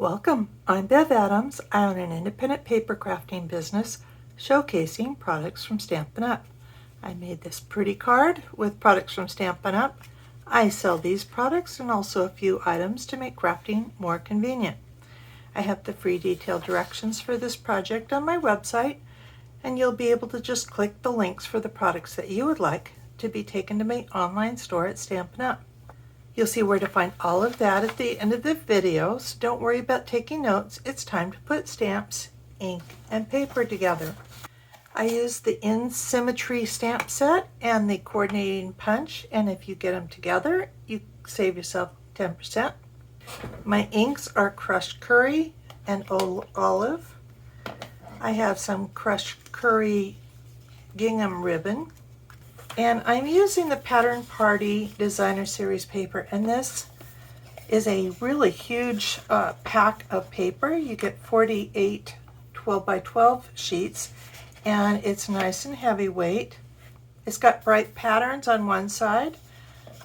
Welcome, I'm Bev Adams. I own an independent paper crafting business showcasing products from Stampin' Up. I made this pretty card with products from Stampin' Up. I sell these products and also a few items to make crafting more convenient. I have the free detailed directions for this project on my website, and you'll be able to just click the links for the products that you would like to be taken to my online store at Stampin' Up. You'll see where to find all of that at the end of the video, so don't worry about taking notes. It's time to put stamps, ink, and paper together. I use the Symmetry stamp set and the coordinating punch, and if you get them together, you save yourself 10%. My inks are crushed curry and olive. I have some crushed curry gingham ribbon. And I'm using the Pattern Party Designer Series paper, and this is a really huge pack of paper. You get 48 12 by 12 sheets, and it's nice and heavyweight. It's got bright patterns on one side,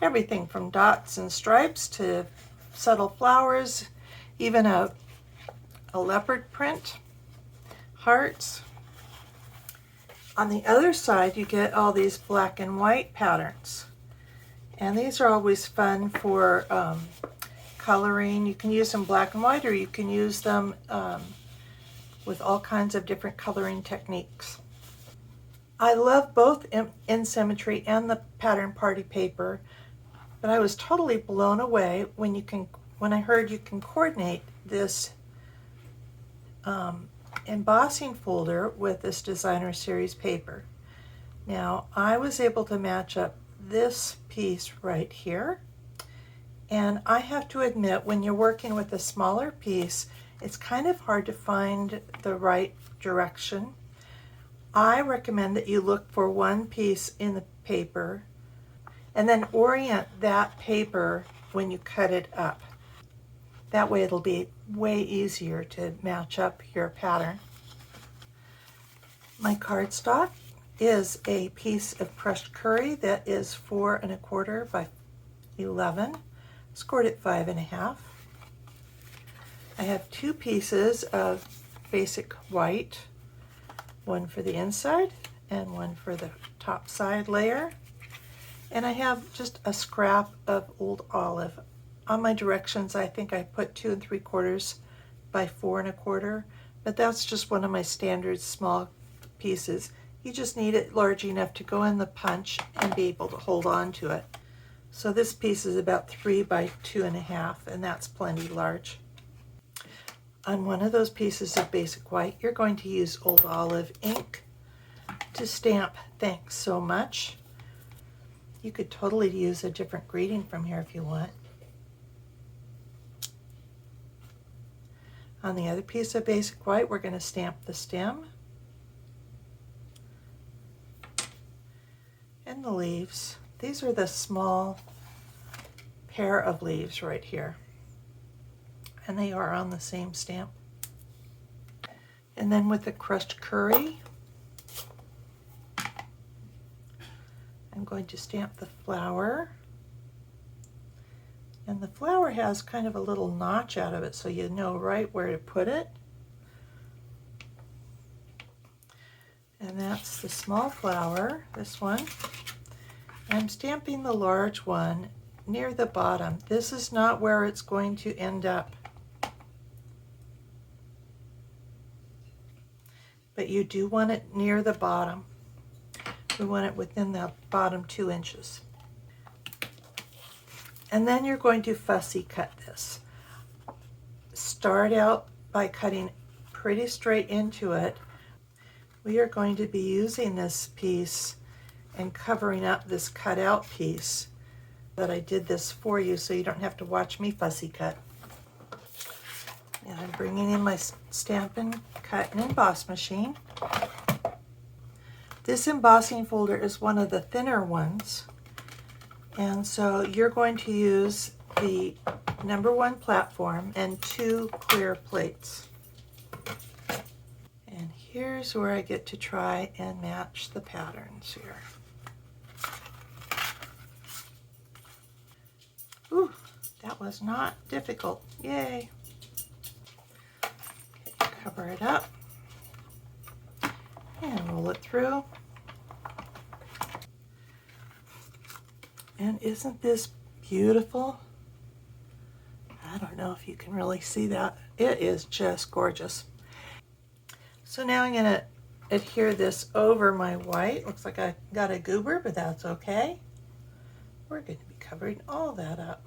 everything from dots and stripes to subtle flowers, even a leopard print, hearts. On the other side, you get all these black and white patterns. And these are always fun for coloring. You can use them black and white, or you can use them with all kinds of different coloring techniques. I love both in Symmetry and the Pattern Party paper, but I was totally blown away when I heard you can coordinate this embossing folder with this Designer Series paper. Now, I was able to match up this piece right here, and I have to admit, when you're working with a smaller piece, it's kind of hard to find the right direction. I recommend that you look for one piece in the paper and then orient that paper when you cut it up. That way it'll be way easier to match up your pattern. My cardstock is a piece of crushed curry that is 4 1/4 by 11, scored at 5 1/2. I have 2 pieces of basic white, one for the inside and one for the top side layer. And I have just a scrap of old olive. On my directions, I think I put 2 3/4 by 4 1/4, but that's just one of my standard small pieces. You just need it large enough to go in the punch and be able to hold on to it. So this piece is about 3 by 2 1/2, and that's plenty large. On one of those pieces of basic white, you're going to use old olive ink to stamp "Thanks so much." You could totally use a different greeting from here if you want. On the other piece of basic white, we're going to stamp the stem and the leaves. These are the small pair of leaves right here, and they are on the same stamp. And then with the crushed curry, I'm going to stamp the flower. And the flower has kind of a little notch out of it, so you know right where to put it. And that's the small flower, this one. I'm stamping the large one near the bottom. This is not where it's going to end up, but you do want it near the bottom. We want it within the bottom 2 inches. And then you're going to fussy cut this. Start out by cutting pretty straight into it. We are going to be using this piece and covering up this cutout piece. That I did this for you so you don't have to watch me fussy cut. And I'm bringing in my Stampin' Cut and Emboss machine. This embossing folder is one of the thinner ones, and so you're going to use the #1 platform and 2 clear plates. And here's where I get to try and match the patterns here. Ooh, that was not difficult. Yay! cover it up and roll it through. And isn't this beautiful? I don't know if you can really see that. It is just gorgeous. So now I'm going to adhere this over my white. Looks like I got a goober, but that's okay. We're going to be covering all that up.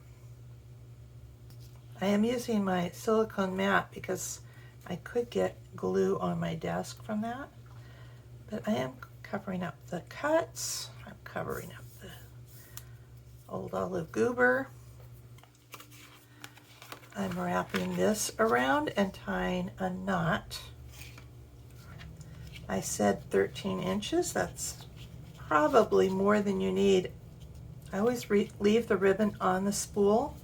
I am using my silicone mat because I could get glue on my desk from that. But I am covering up the cuts. I'm covering up the old olive goober. I'm wrapping this around and tying a knot. I said 13 inches. That's probably more than you need. I always leave the ribbon on the spool.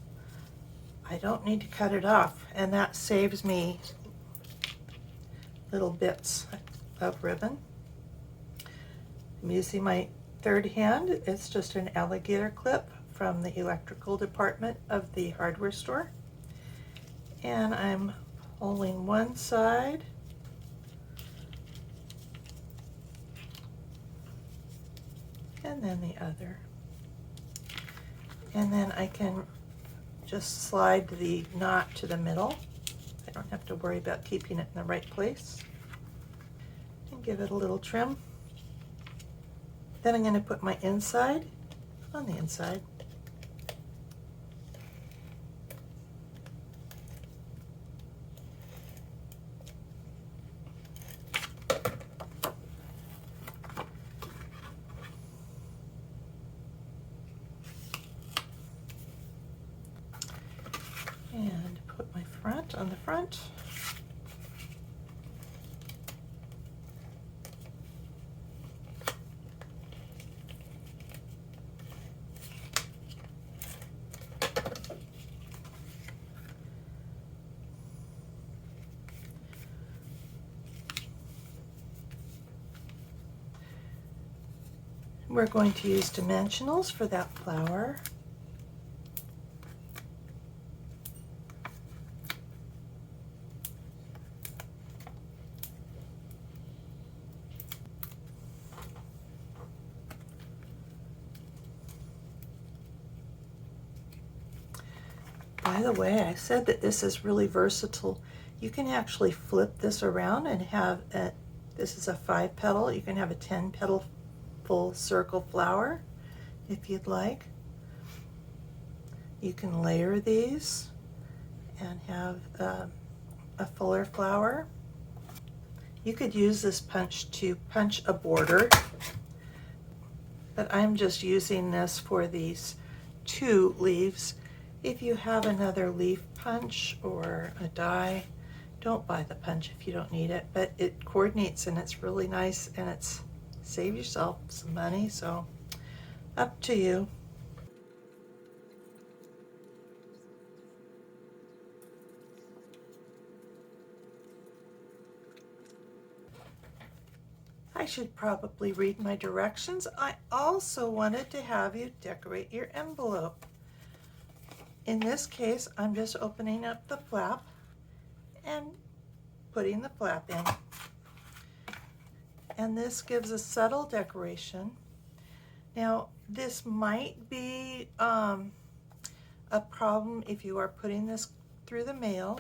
I don't need to cut it off, and that saves me little bits of ribbon. I'm using my third hand. It's just an alligator clip from the electrical department of the hardware store. And I'm pulling one side and then the other. And then I can just slide the knot to the middle. I don't have to worry about keeping it in the right place. And give it a little trim. Then I'm going to put my inside on the inside. And put my front on the front. We're going to use dimensionals for that flower. By the way, I said that this is really versatile. You can actually flip this around and have this is a 5 petal. You can have a 10 petal full circle flower if you'd like. You can layer these and have a fuller flower. You could use this punch to punch a border, but I'm just using this for these 2 leaves. If you have another leaf punch or a die, don't buy the punch if you don't need it, but it coordinates and it's really nice, and it's save yourself some money, so up to you. I should probably read my directions. I also wanted to have you decorate your envelope. In this case, I'm just opening up the flap and putting the flap in. And this gives a subtle decoration. Now, this might be a problem if you are putting this through the mail.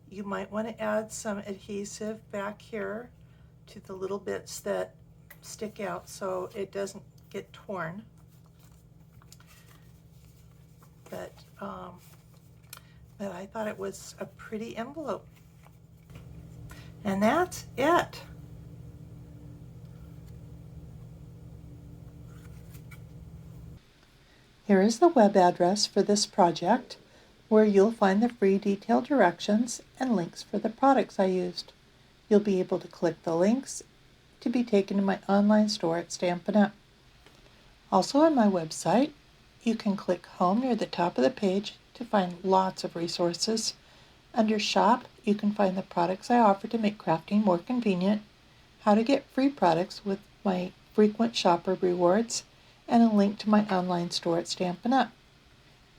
You might want to add some adhesive back here to the little bits that stick out so it doesn't get torn. But I thought it was a pretty envelope. And that's it. Here is the web address for this project, where you'll find the free detailed directions and links for the products I used. You'll be able to click the links to be taken to my online store at Stampin' Up! Also on my website, you can click Home near the top of the page to find lots of resources. Under Shop, you can find the products I offer to make crafting more convenient, how to get free products with my frequent shopper rewards, and a link to my online store at Stampin' Up!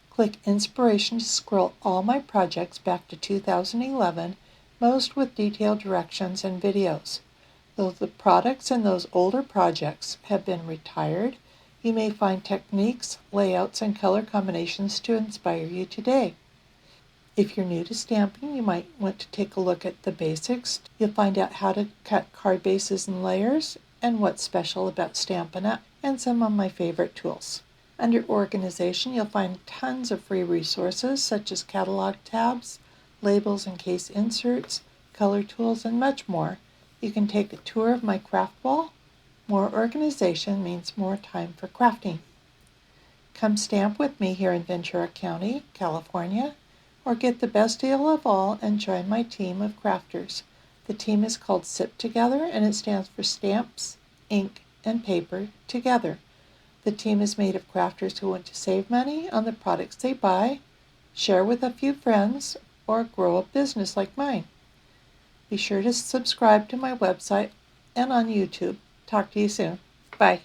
Click Inspiration to scroll all my projects back to 2011 most with detailed directions and videos. Though the products in those older projects have been retired, you may find techniques, layouts, and color combinations to inspire you today. If you're new to stamping, you might want to take a look at the basics. You'll find out how to cut card bases and layers, and what's special about Stampin' Up, and some of my favorite tools. Under Organization, you'll find tons of free resources such as catalog tabs, labels and case inserts, color tools, and much more. You can take a tour of my craft wall. More organization means more time for crafting. Come stamp with me here in Ventura County, California, or get the best deal of all and join my team of crafters. The team is called SIP Together, and it stands for Stamps, Ink, and Paper Together. The team is made of crafters who want to save money on the products they buy, share with a few friends, or grow a business like mine. Be sure to subscribe to my website and on YouTube. Talk to you soon. Bye.